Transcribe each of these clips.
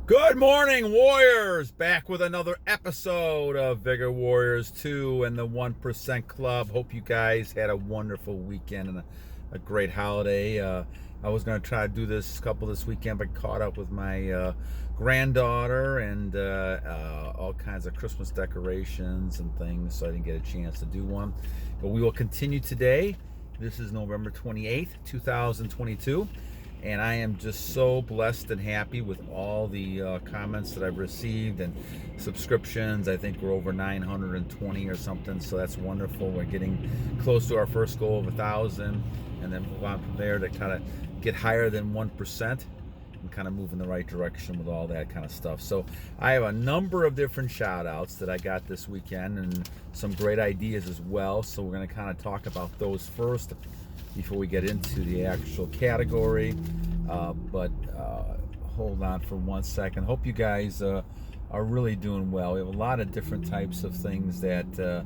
Good morning, Warriors! Back with another episode of Vigor Warriors 2 and the 1% Club. Hope you guys had a wonderful weekend and a great holiday. I was going to try to do this couple this weekend, but caught up with my granddaughter and all kinds of Christmas decorations and things, so I didn't get a chance to do one. But we will continue today. This is November 28th, 2022. And I am just so blessed and happy with all the comments that I've received and subscriptions. I think we're over 920 or something, so that's wonderful. We're getting close to our first goal of 1,000, and then move on from there to kind of get higher than 1% and kind of move in the right direction with all that kind of stuff. So I have a number of different shout outs that I got this weekend and some great ideas as well. So we're going to kind of talk about those first before we get into the actual category. But hold on for 1 second. Hope you guys are really doing well. We have a lot of different types of things that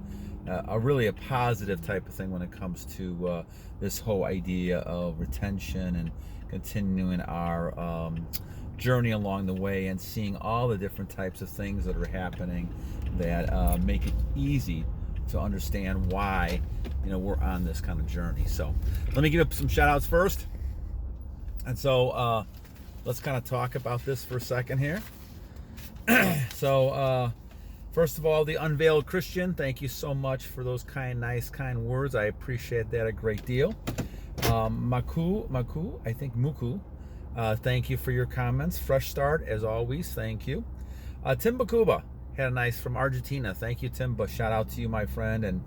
are really a positive type of thing when it comes to this whole idea of retention and continuing our journey along the way and seeing all the different types of things that are happening that make it easy to understand why we're on this kind of journey. So let me give up some shout outs first. And so let's kind of talk about this for a second here. So first of all, the Unveiled Christian, thank you so much for those nice words. I appreciate that a great deal. Muku, thank you for your comments. Fresh Start, as always, thank you. Timbakuba had a nice from Argentina. Thank you, Timba. Shout out to you, my friend, and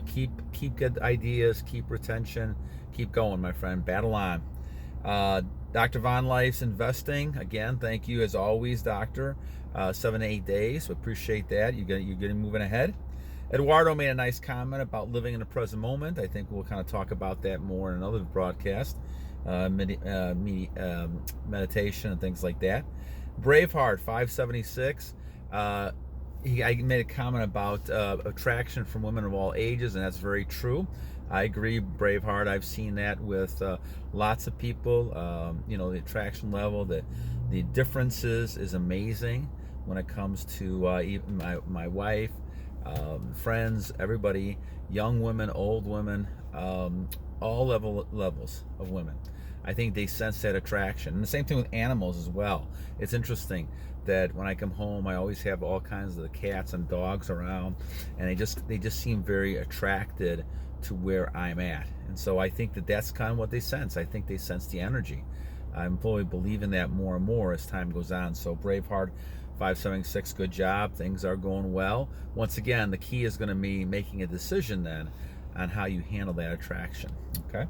keep good ideas, keep retention, keep going, my friend. Battle on. Dr. Von Life's Investing, again, thank you as always, Doctor. 7 to 8 days, we appreciate that. You're getting moving ahead. Eduardo made a nice comment about living in the present moment. I think we'll kind of talk about that more in another broadcast, meditation and things like that. Braveheart 576. I made a comment about attraction from women of all ages, and that's very true. I agree, Braveheart. I've seen that with lots of people. The attraction level, the differences is amazing when it comes to even my wife, friends, everybody, young women, old women, all levels of women. I think they sense that attraction. And the same thing with animals as well. It's interesting that when I come home, I always have all kinds of the cats and dogs around, and they just seem very attracted to where I'm at. And so I think that's kind of what they sense. I think they sense the energy. I'm fully believing that more and more as time goes on. So Braveheart 576, good job. Things are going well. Once again, the key is going to be making a decision then on how you handle that attraction. Okay.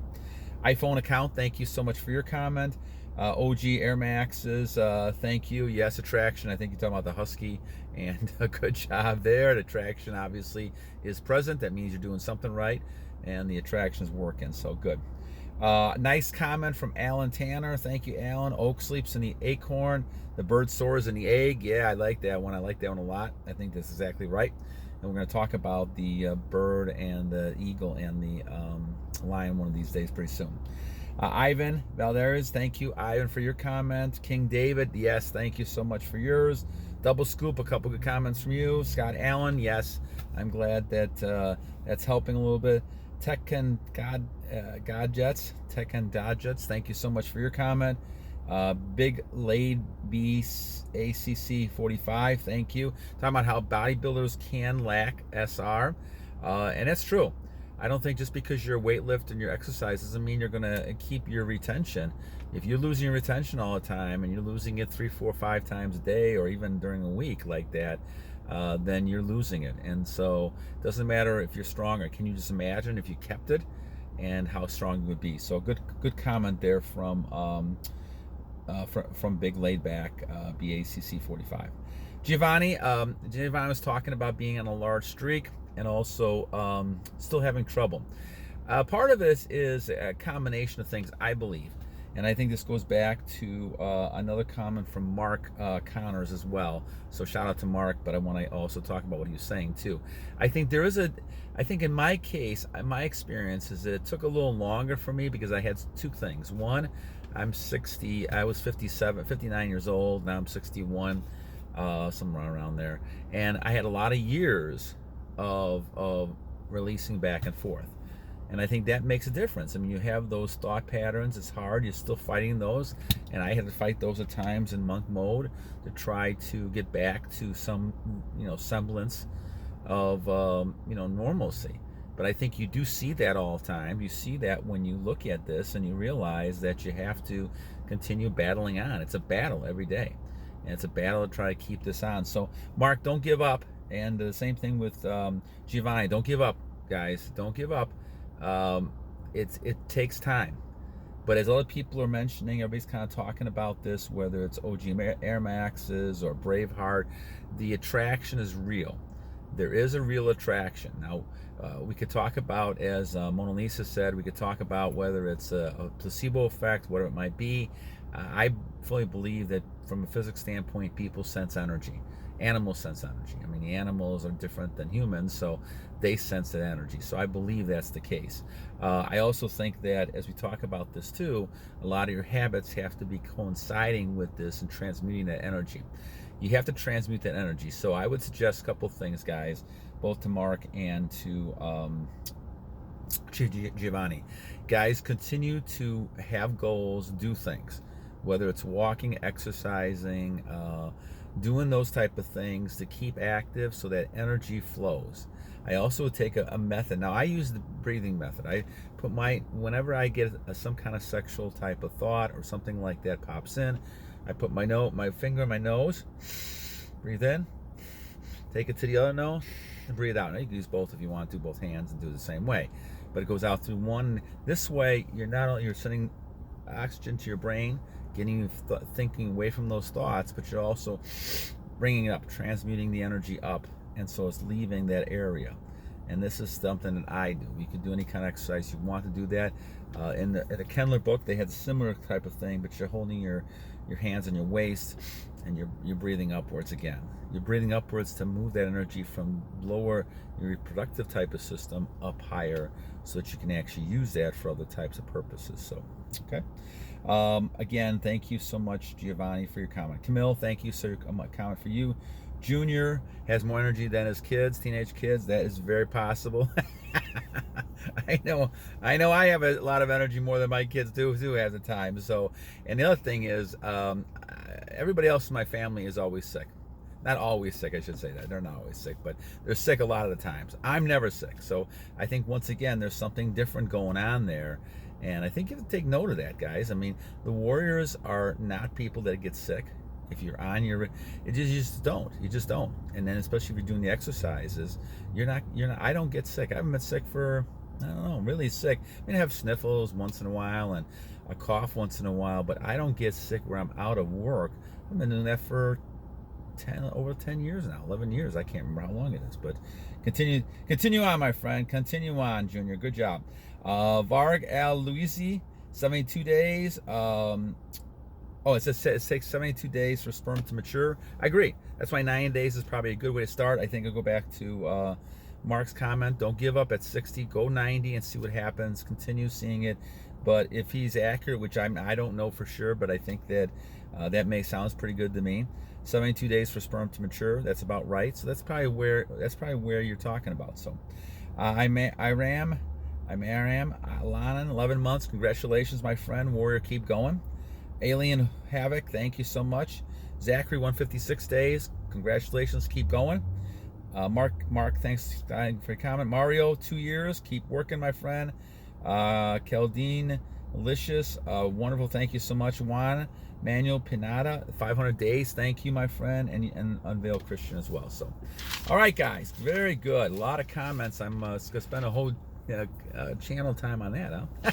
iPhone account, thank you so much for your comment. OG Air Maxes, thank you. Yes, attraction. I think you're talking about the Husky, and a good job there. The attraction obviously is present. That means you're doing something right, and the attraction is working. So good. Nice comment from Alan Tanner. Thank you, Alan. Oak sleeps in the acorn. The bird soars in the egg. Yeah, I like that one. I like that one a lot. I think that's exactly right. And we're going to talk about the bird and the eagle and the lion one of these days pretty soon. Ivan Valdez, thank you, Ivan, for your comment. King David, yes, thank you so much for yours. Double Scoop, a couple good comments from you. Scott Allen, yes, I'm glad that that's helping a little bit. Tekken Godjets, thank you so much for your comment. Big Laid B ACC 45, thank you. Talking about how bodybuilders can lack SR, and that's true. I don't think just because you're a weightlifter and your exercise doesn't mean you're going to keep your retention. If you're losing your retention all the time and you're losing it 3, 4, 5 times a day or even during a week like that, then you're losing it. And so it doesn't matter if you're stronger. Can you just imagine if you kept it and how strong you would be? So good comment there from Big Laid Back BACC 45. Giovanni was talking about being on a large streak and also still having trouble. Part of this is a combination of things, I believe. And I think this goes back to another comment from Mark Connors as well. So shout out to Mark, but I want to also talk about what he was saying too. I think in my case, my experience is that it took a little longer for me because I had two things. One, I'm 60. I was 57, 59 years old. Now I'm 61, somewhere around there. And I had a lot of years of releasing back and forth. And I think that makes a difference. I mean, you have those thought patterns. It's hard. You're still fighting those. And I had to fight those at times in monk mode to try to get back to some, semblance of, normalcy. But I think you do see that all the time. You see that when you look at this and you realize that you have to continue battling on. It's a battle every day. And it's a battle to try to keep this on. So, Mark, don't give up. And the same thing with Giovanni. Don't give up, guys. Don't give up. It takes time. But as other people are mentioning, everybody's kind of talking about this, whether it's OG Air Maxes or Braveheart, the attraction is real. There is a real attraction. Now, we could talk about, as Mona Lisa said, we could talk about whether it's a placebo effect, whatever it might be. I fully believe that from a physics standpoint, people sense energy. Animals sense energy. I mean, the animals are different than humans, so they sense that energy. So I believe that's the case. I also think that as we talk about this too, a lot of your habits have to be coinciding with this and transmuting that energy. You have to transmute that energy. So I would suggest a couple things, guys, both to Mark and to Giovanni. Guys, continue to have goals, do things, whether it's walking, exercising, doing those type of things to keep active so that energy flows. I also take a method. Now, I use the breathing method. I put whenever I get some kind of sexual type of thought or something like that pops in, I put my finger in my nose, breathe in, take it to the other nose, and breathe out. Now, you can use both if you want to, both hands, and do it the same way. But it goes out through one. This way, you're sending oxygen to your brain, getting you thinking away from those thoughts, but you're also bringing it up, transmuting the energy up, and so it's leaving that area. And this is something that I do. You can do any kind of exercise you want to do that. In the Kendler book, they had a similar type of thing, but you're holding your hands on your waist, and you're breathing upwards again. You're breathing upwards to move that energy from lower, your reproductive type of system up higher, so that you can actually use that for other types of purposes. So, okay. Again, thank you so much, Giovanni, for your comment. Camille, thank you, sir. Comment for you. Junior has more energy than his kids, teenage kids. That is very possible. I know I have a lot of energy more than my kids do at the time. So, and the other thing is, everybody else in my family is always sick. Not always sick, I should say that. They're not always sick, but they're sick a lot of the times. I'm never sick. So I think, once again, there's something different going on there. And I think you have to take note of that, guys. I mean, the warriors are not people that get sick. If you're on you just don't. You just don't. And then, especially if you're doing the exercises, you're not. I don't get sick. I haven't been sick for, I don't know, really sick. I mean, I have sniffles once in a while and a cough once in a while, but I don't get sick where I'm out of work. I've been doing that for over 10 years now, 11 years. I can't remember how long it is, but continue on, my friend. Continue on, Junior. Good job. Varg Al Luisi, 72 days. It says it takes 72 days for sperm to mature. I agree. That's why 9 days is probably a good way to start. I think I'll go back to Mark's comment. Don't give up at 60. Go 90 and see what happens. Continue seeing it. But if he's accurate, which I don't know for sure, but I think that that sounds pretty good to me. 72 days for sperm to mature. That's about right. So that's probably where you're talking about. So Aram, Alanan, 11 months. Congratulations, my friend. Warrior, keep going. Alien Havoc, thank you so much. Zachary, 156 days. Congratulations, keep going. Mark, thanks for your comment. Mario, 2 years. Keep working, my friend. Keldine, Malicious, wonderful. Thank you so much. Juan Manuel Pinata, 500 days. Thank you, my friend. And Unveiled Christian as well. So, all right, guys. Very good. A lot of comments. I'm going to spend a whole channel time on that, huh?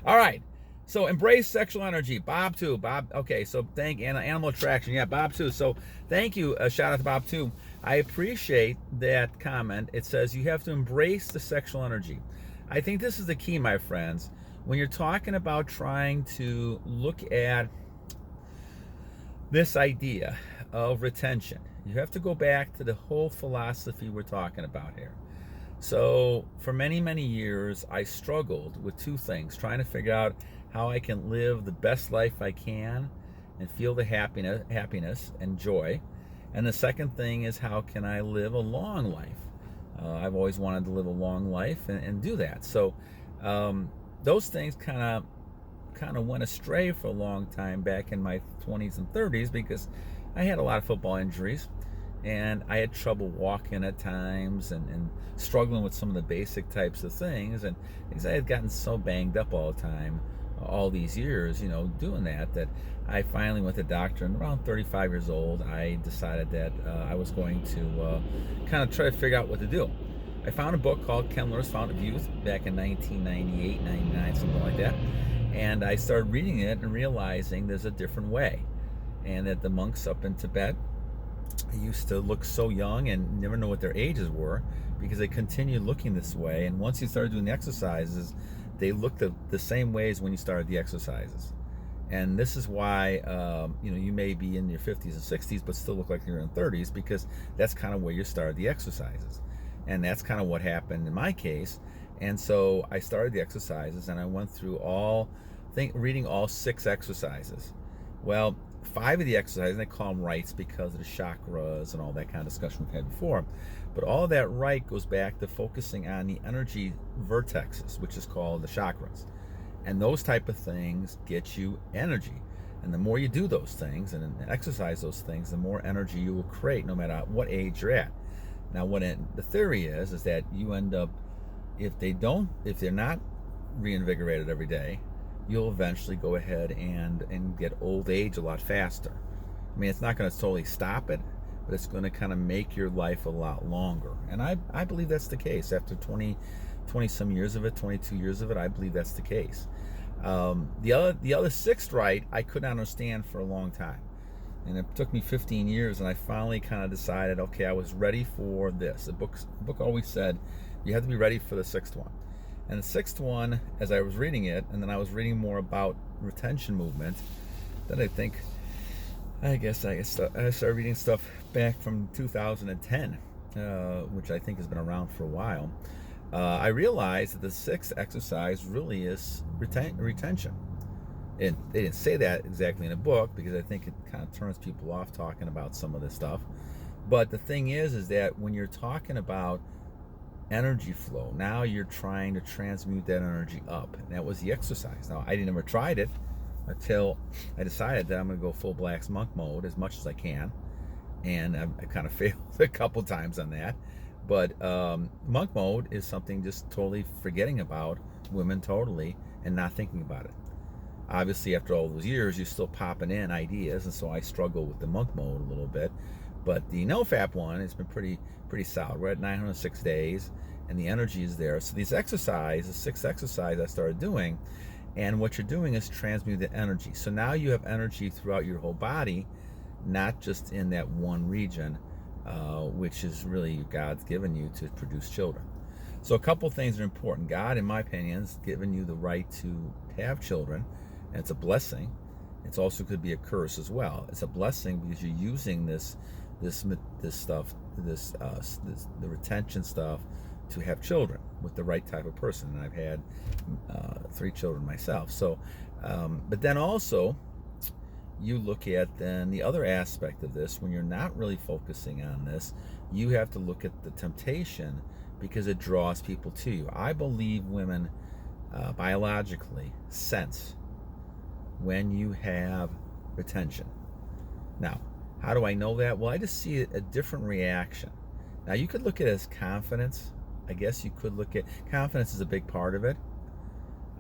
All right. So, embrace sexual energy. Bob too. Bob. Okay. So, thank Animal Attraction. Yeah, Bob too. So, thank you. Shout out to Bob too. I appreciate that comment. It says you have to embrace the sexual energy. I think this is the key, my friends. When you're talking about trying to look at this idea of retention, you have to go back to the whole philosophy we're talking about here. So for many, many years, I struggled with two things, trying to figure out how I can live the best life I can and feel the happiness and joy. And the second thing is, how can I live a long life? I've always wanted to live a long life and do that. So those things kind of went astray for a long time back in my 20s and 30s, because I had a lot of football injuries and I had trouble walking at times and struggling with some of the basic types of things, and because I had gotten so banged up all the time, all these years, doing that I finally went to the doctor, and around 35 years old I decided that I was going to kind of try to figure out what to do. I found a book called Kendler's Fountain of Youth back in 1998, 99, something like that, and I started reading it and realizing there's a different way, and that the monks up in Tibet used to look so young and never know what their ages were, because they continued looking this way. And once you started doing the exercises, they looked the same way as when you started the exercises. And this is why you may be in your 50s and 60s but still look like you're in 30s, because that's kind of where you started the exercises. And that's kind of what happened in my case. And so I started the exercises, and I went through reading all 6 exercises. Well, 5 of the exercises, and they call them rites because of the chakras and all that kind of discussion we've had before. But all of that rite goes back to focusing on the energy vertexes, which is called the chakras. And those type of things get you energy. And the more you do those things and exercise those things, the more energy you will create, no matter what age you're at. Now, the theory is that you end up, if they're not reinvigorated every day, you'll eventually go ahead and get old age a lot faster. I mean, it's not going to totally stop it, but it's going to kind of make your life a lot longer. And I believe that's the case. After 20 some years of it, 22 years of it, I believe that's the case. The other 6th rite I could not understand for a long time. And it took me 15 years, and I finally kind of decided, okay, I was ready for this. The book always said you have to be ready for the 6th one. And the 6th one, as I was reading it, and then I was reading more about retention movement, then I guess I started reading stuff back from 2010, which I think has been around for a while. I realized that the 6th exercise really is retention. And they didn't say that exactly in the book, because I think it kind of turns people off talking about some of this stuff. But the thing is that when you're talking about energy flow, now you're trying to transmute that energy up, and that was the exercise. Now, I never tried it until I decided that I'm going to go full blast monk mode as much as I can, and I kind of failed a couple times on that. But monk mode is something just totally forgetting about women totally and not thinking about it. Obviously, after all those years, you're still popping in ideas, and so I struggle with the monk mode a little bit. But the NoFap one has been pretty solid. We're at 906 days, and the energy is there. So these exercises, the 6th exercise I started doing, and what you're doing is transmute the energy. So now you have energy throughout your whole body, not just in that one region, which is really God's given you to produce children. So a couple things are important. God, in my opinion, has given you the right to have children, and it's a blessing. It's also could be a curse as well. It's a blessing because you're using this stuff, the retention stuff, to have children with the right type of person. And I've had 3 children myself. So, but then also, you look at then the other aspect of this. When you're not really focusing on this, you have to look at the temptation, because it draws people to you. I believe women biologically sense when you have retention. Now, how do I know that? Well, I just see a different reaction. Now, you could look at it as confidence. I guess you could look at confidence is a big part of it.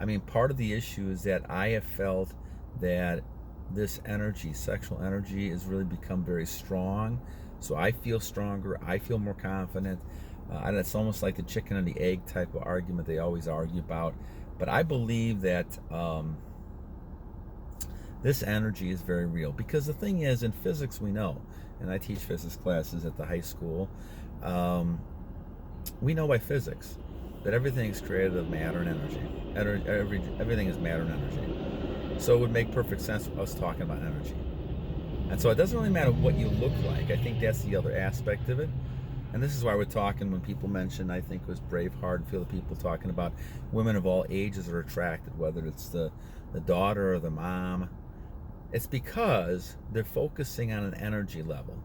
I mean, part of the issue is that I have felt that this energy, sexual energy, has really become very strong. So I feel stronger. I feel more confident. And it's almost like the chicken and the egg type of argument they always argue about. But I believe that this energy is very real, because the thing is, in physics we know, and I teach physics classes at the high school, we know by physics that everything is created of matter and energy. Everything is matter and energy. So it would make perfect sense for us talking about energy. And so it doesn't really matter what you look like. I think that's the other aspect of it. And this is why we're talking when people mention, I think it was Braveheart, feel the people talking about women of all ages are attracted, whether it's the daughter or the mom. It's because they're focusing on an energy level.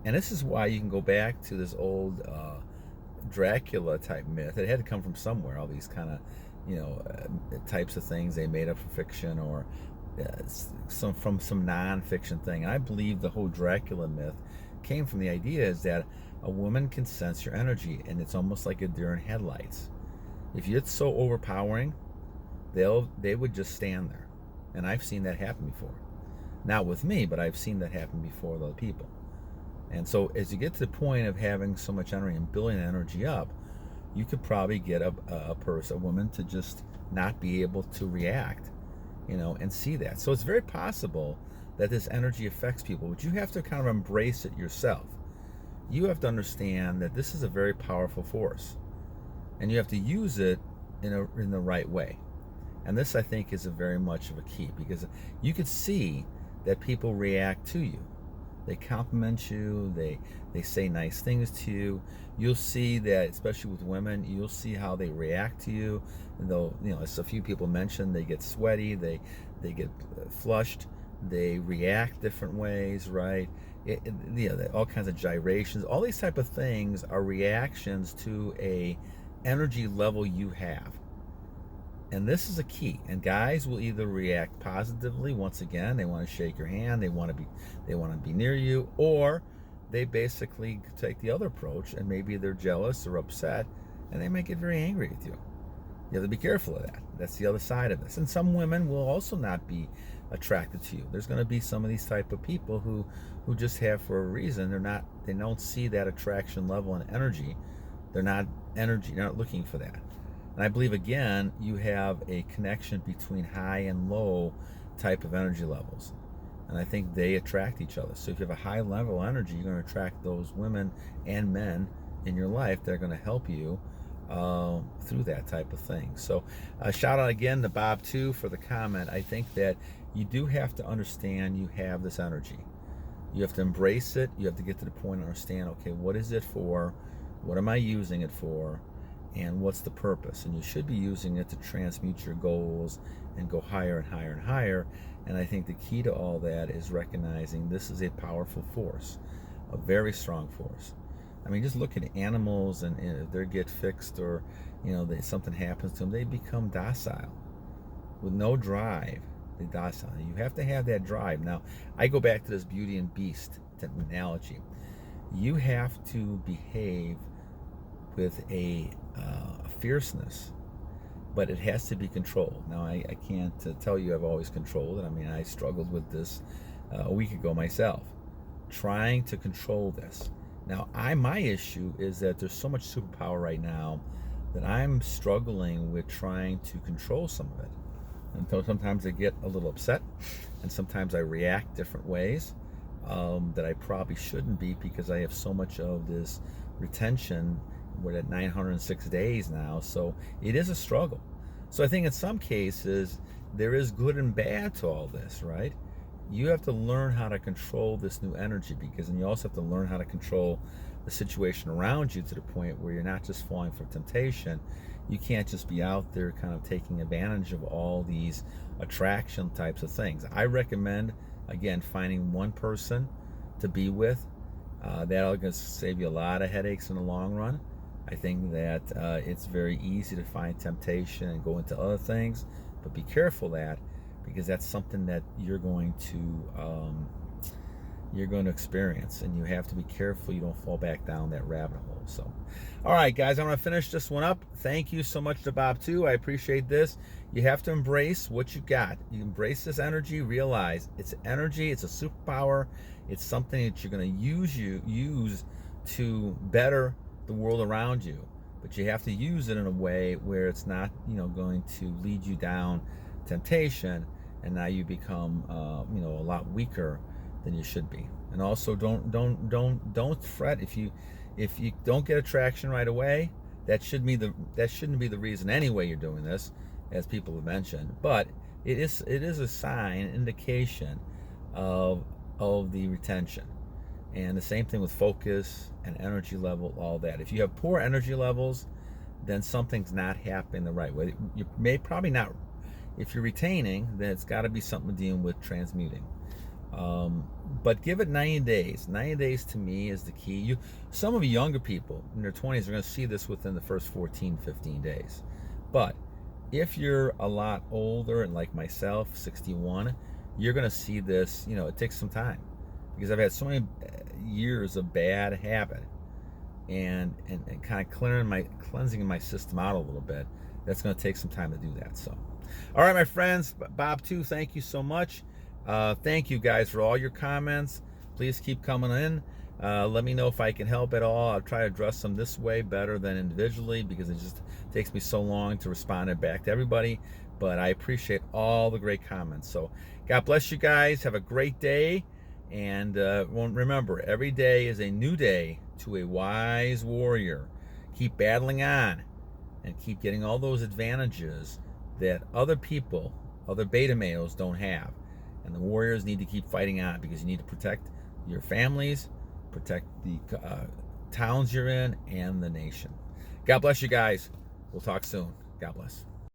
And this is why you can go back to this old Dracula type myth. It had to come from somewhere, all these kind of, types of things they made up for fiction, or from some non-fiction thing. And I believe the whole Dracula myth came from the idea is that a woman can sense your energy, and it's almost like a deer in headlights. If it's so overpowering, they would just stand there. And I've seen that happen before. Not with me, but I've seen that happen before with other people. And so as you get to the point of having so much energy and building energy up, you could probably get a woman to just not be able to react, and see that. So it's very possible that this energy affects people, but you have to kind of embrace it yourself. You have to understand that this is a very powerful force, and you have to use it in the right way. And this, I think, is a very much of a key, because you could see that people react to you. They compliment you, they say nice things to you. You'll see that, especially with women, you'll see how they react to you. And though, as a few people mentioned, they get sweaty, they get flushed, they react different ways, right? All kinds of gyrations. All these type of things are reactions to a energy level you have. And this is a key. And guys will either react positively. Once again, they want to shake your hand, they want to be near you, or they basically take the other approach, and maybe they're jealous or upset, and they might get very angry with you. You have to be careful of that. That's the other side of this. And some women will also not be attracted to you. There's going to be some of these type of people who just have, for a reason, they don't see that attraction level and energy. They're not looking for that. And I believe, again, you have a connection between high and low type of energy levels. And I think they attract each other. So if you have a high level energy, you're going to attract those women and men in your life that are going to help you through that type of thing. So shout out again to Bob, too, for the comment. I think that you do have to understand you have this energy. You have to embrace it. You have to get to the point and understand, okay, what is it for? What am I using it for? And what's the purpose? And you should be using it to transmute your goals and go higher and higher and higher. And I think the key to all that is recognizing this is a powerful force, a very strong force. I mean, just look at animals, and if they get fixed, or something happens to them, they become docile. With no drive, they're docile. You have to have that drive. Now, I go back to this Beauty and Beast analogy. You have to behave with a fierceness, but it has to be controlled. Now, I can't tell you I've always controlled it. I mean, I struggled with this a week ago myself, trying to control this. Now, my issue is that there's so much superpower right now that I'm struggling with trying to control some of it. And so sometimes I get a little upset, and sometimes I react different ways that I probably shouldn't be, because I have so much of this retention. We're at 906 days now, so it is a struggle. So I think in some cases there is good and bad to all this, right? You have to learn how to control this new energy, because then you also have to learn how to control the situation around you to the point where you're not just falling for temptation. You can't just be out there kind of taking advantage of all these attraction types of things. I recommend, again, finding one person to be with. That'll going to save you a lot of headaches in the long run. I think that it's very easy to find temptation and go into other things, but be careful that, because that's something that you're going to experience, and you have to be careful you don't fall back down that rabbit hole. So, all right, guys, I'm going to finish this one up. Thank you so much to Bob, too. I appreciate this. You have to embrace what you got. You embrace this energy. Realize it's energy. It's a superpower. It's something that you're going to use to better the world around you, but you have to use it in a way where it's not, going to lead you down temptation, and now you become, a lot weaker than you should be. And also, don't fret if you don't get attraction right away. That shouldn't be the reason anyway you're doing this, as people have mentioned. But it is a sign, an indication of the retention. And the same thing with focus and energy level, all that. If you have poor energy levels, then something's not happening the right way. You may probably not, if you're retaining, then it's got to be something dealing with transmuting. But give it 90 days. 90 days to me is the key. Some of you younger people in their 20s are going to see this within the first 14, 15 days. But if you're a lot older and like myself, 61, you're going to see this, it takes some time, because I've had so many years of bad habit and kind of cleansing my system out a little bit. That's going to take some time to do that. So, all right, my friends, Bob too, thank you so much. Thank you guys for all your comments. Please keep coming in. Let me know if I can help at all. I'll try to address them this way better than individually, because it just takes me so long to respond back to everybody. But I appreciate all the great comments. So God bless you guys. Have a great day. And remember, every day is a new day to a wise warrior. Keep battling on and keep getting all those advantages that other people, other beta males don't have. And the warriors need to keep fighting on, because you need to protect your families, protect the towns you're in, and the nation. God bless you guys. We'll talk soon. God bless.